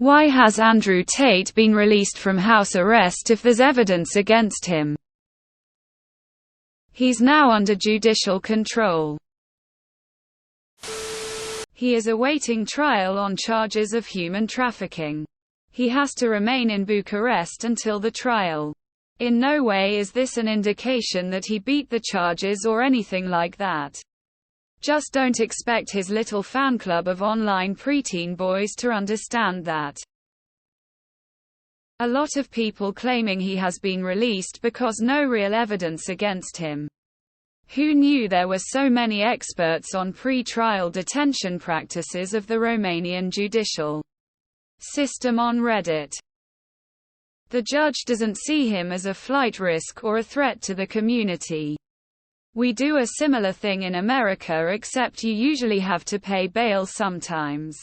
Why has Andrew Tate been released from house arrest if there's evidence against him? He's now under judicial control. He is awaiting trial on charges of human trafficking. He has to remain in Bucharest until the trial. In no way is this an indication that he beat the charges or anything like that. Just don't expect his little fan club of online preteen boys to understand that. A lot of people claiming he has been released because no real evidence against him. Who knew there were so many experts on pre-trial detention practices of the Romanian judicial system on Reddit? The judge doesn't see him as a flight risk or a threat to the community. We do a similar thing in America, except you usually have to pay bail sometimes.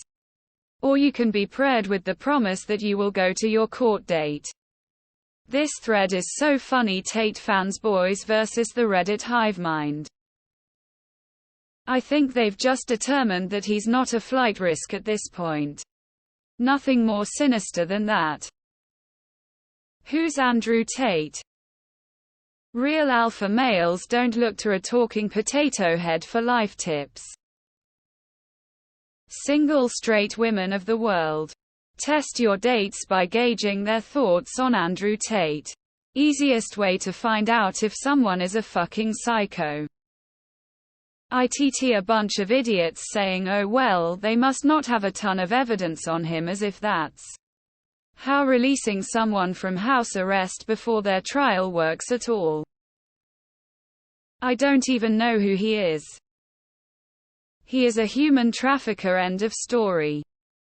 Or you can be paired with the promise that you will go to your court date. This thread is so funny. Tate fans boys versus the Reddit hive mind. I think they've just determined that he's not a flight risk at this point. Nothing more sinister than that. Who's Andrew Tate? Real alpha males don't look to a talking potato head for life tips. Single straight women of the world. Test your dates by gauging their thoughts on Andrew Tate. Easiest way to find out if someone is a fucking psycho. ITT a bunch of idiots saying oh well they must not have a ton of evidence on him, as if that's how releasing someone from house arrest before their trial works at all. I don't even know who he is. He is a human trafficker, end of story.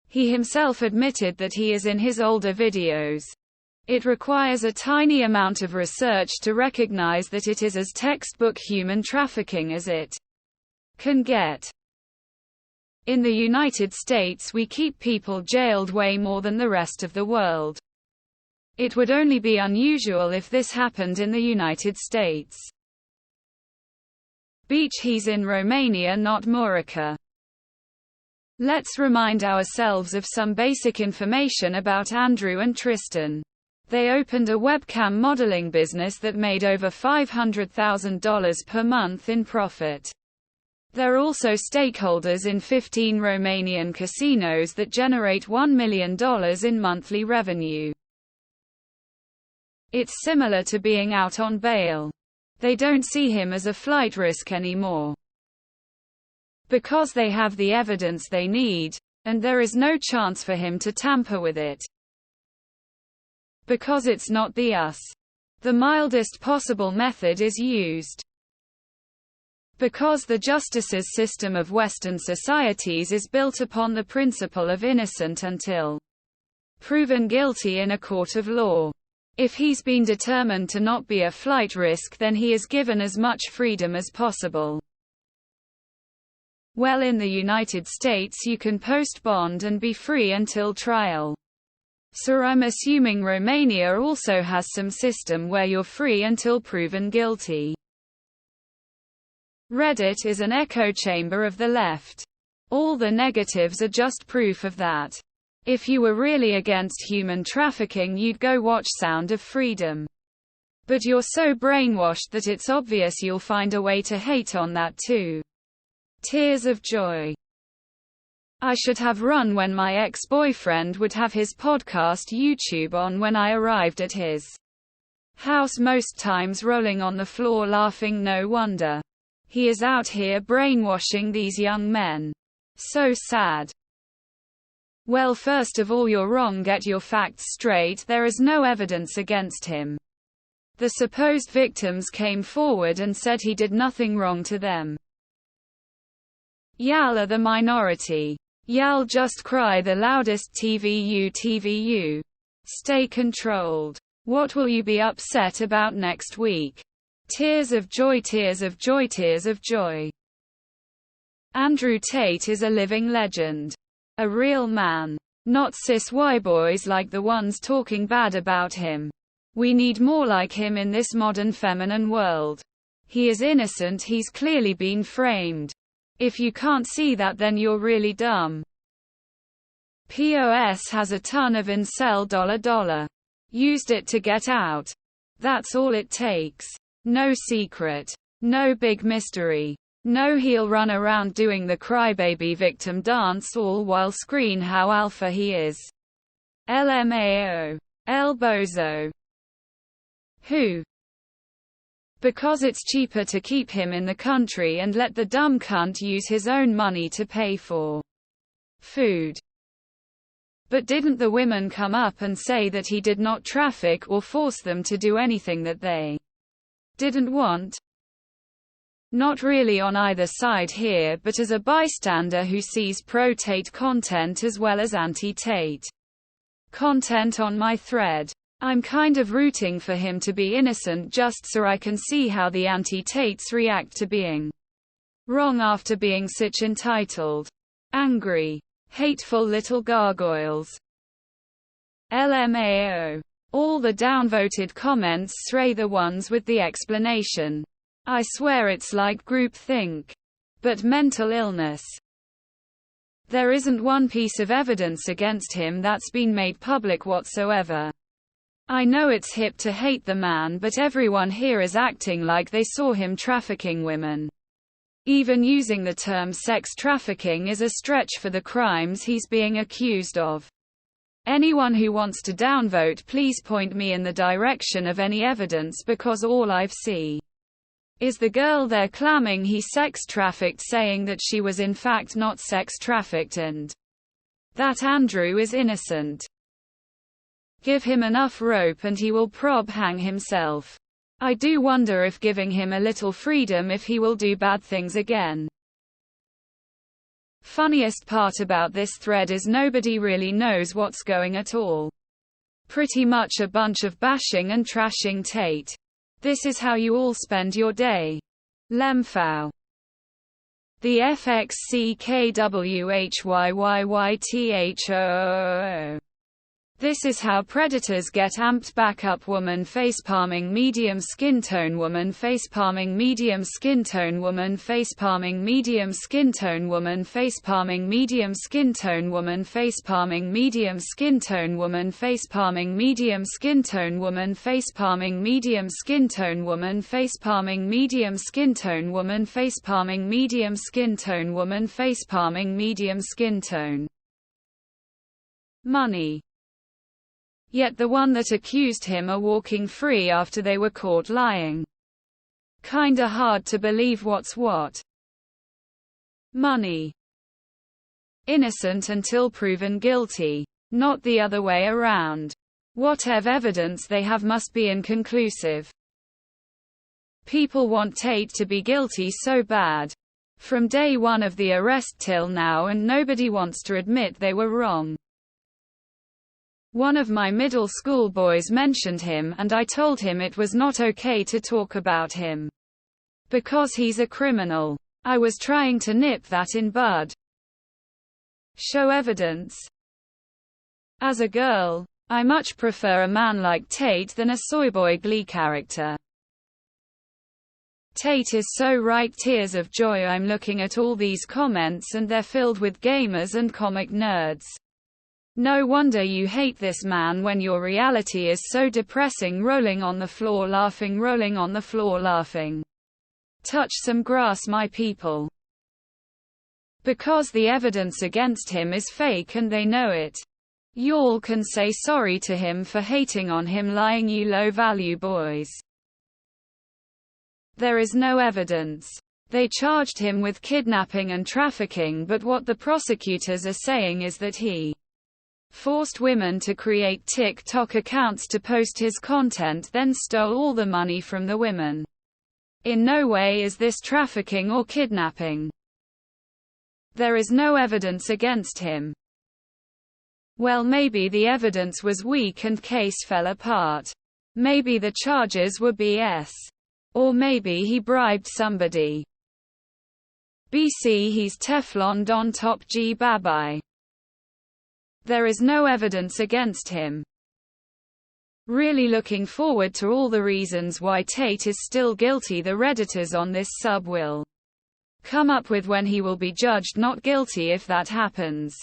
He himself admitted that he is in his older videos. It requires a tiny amount of research to recognize that it is as textbook human trafficking as it can get. In the United States we keep people jailed way more than the rest of the world. It would only be unusual if this happened in the United States. Beach, he's in Romania, not Murica. Let's remind ourselves of some basic information about Andrew and Tristan. They opened a webcam modeling business that made over $500,000 per month in profit. They're also stakeholders in 15 Romanian casinos that generate $1 million in monthly revenue. It's similar to being out on bail. They don't see him as a flight risk anymore. Because they have the evidence they need, and there is no chance for him to tamper with it. Because it's not the mildest possible method is used. Because the justice's system of Western societies is built upon the principle of innocent until proven guilty in a court of law. If he's been determined to not be a flight risk, then he is given as much freedom as possible. Well, in the United States you can post bond and be free until trial. So I'm assuming Romania also has some system where you're free until proven guilty. Reddit is an echo chamber of the left. All the negatives are just proof of that. If you were really against human trafficking, you'd go watch Sound of Freedom. But you're so brainwashed that it's obvious you'll find a way to hate on that too. Tears of joy. I should have run when my ex-boyfriend would have his podcast YouTube on when I arrived at his house, most times rolling on the floor laughing. No wonder. He is out here brainwashing these young men. So sad. Well, first of all, you're wrong. Get your facts straight. There is no evidence against him. The supposed victims came forward and said he did nothing wrong to them. Y'all are the minority. Y'all just cry the loudest. TVU. Stay controlled. What will you be upset about next week? Tears of joy, tears of joy, tears of joy. Andrew Tate is a living legend. A real man. Not cis Y-boys like the ones talking bad about him. We need more like him in this modern feminine world. He is innocent. He's clearly been framed. If you can't see that, then you're really dumb. POS has a ton of incel ... Used it to get out. That's all it takes. No secret. No big mystery. No, he'll run around doing the crybaby victim dance all while scream how alpha he is. LMAO. El Bozo. Who? Because it's cheaper to keep him in the country and let the dumb cunt use his own money to pay for food. But didn't the women come up and say that he did not traffic or force them to do anything that they didn't want? Not really on either side here, but as a bystander who sees pro-Tate content as well as anti-Tate content on my thread, I'm kind of rooting for him to be innocent just so I can see how the anti-Tates react to being wrong after being such entitled, angry, hateful little gargoyles. LMAO. All the downvoted comments stray the ones with the explanation. I swear it's like groupthink. But mental illness. There isn't one piece of evidence against him that's been made public whatsoever. I know it's hip to hate the man, but everyone here is acting like they saw him trafficking women. Even using the term sex trafficking is a stretch for the crimes he's being accused of. Anyone who wants to downvote, please point me in the direction of any evidence, because all I've seen is the girl there claiming he sex trafficked, saying that she was in fact not sex trafficked and that Andrew is innocent. Give him enough rope and he will hang himself. I do wonder if giving him a little freedom if he will do bad things again. Funniest part about this thread is nobody really knows what's going at all. Pretty much a bunch of bashing and trashing Tate. This is how you all spend your day. Lemfow. The FXCKWHYYYTHOOO. This is how predators get amped back up. Woman facepalming medium skin tone. Woman facepalming medium skin tone. Woman facepalming medium skin tone. Woman facepalming medium skin tone. Woman facepalming medium skin tone. Woman facepalming medium skin tone. Woman facepalming medium skin tone. Woman facepalming medium skin tone. Woman facepalming medium skin tone. Woman facepalming medium skin tone. Money. Yet the one that accused him are walking free after they were caught lying. Kinda hard to believe what's what. Money. Innocent until proven guilty. Not the other way around. Whatever evidence they have must be inconclusive. People want Tate to be guilty so bad. From day one of the arrest till now, and nobody wants to admit they were wrong. One of my middle school boys mentioned him, and I told him it was not okay to talk about him. Because he's a criminal. I was trying to nip that in bud. Show evidence. As a girl, I much prefer a man like Tate than a soyboy Glee character. Tate is so right, tears of joy. I'm looking at all these comments and they're filled with gamers and comic nerds. No wonder you hate this man when your reality is so depressing. Rolling on the floor laughing, rolling on the floor laughing. Touch some grass, my people. Because the evidence against him is fake and they know it. Y'all can say sorry to him for hating on him, lying, you low value boys. There is no evidence. They charged him with kidnapping and trafficking, but what the prosecutors are saying is that he forced women to create TikTok accounts to post his content, then stole all the money from the women. In no way is this trafficking or kidnapping. There is no evidence against him. Well, maybe the evidence was weak and case fell apart. Maybe the charges were BS. Or maybe he bribed somebody. BC, he's Teflon Don Top G Babai. There is no evidence against him. Really looking forward to all the reasons why Tate is still guilty the Redditors on this sub will come up with when he will be judged not guilty if that happens.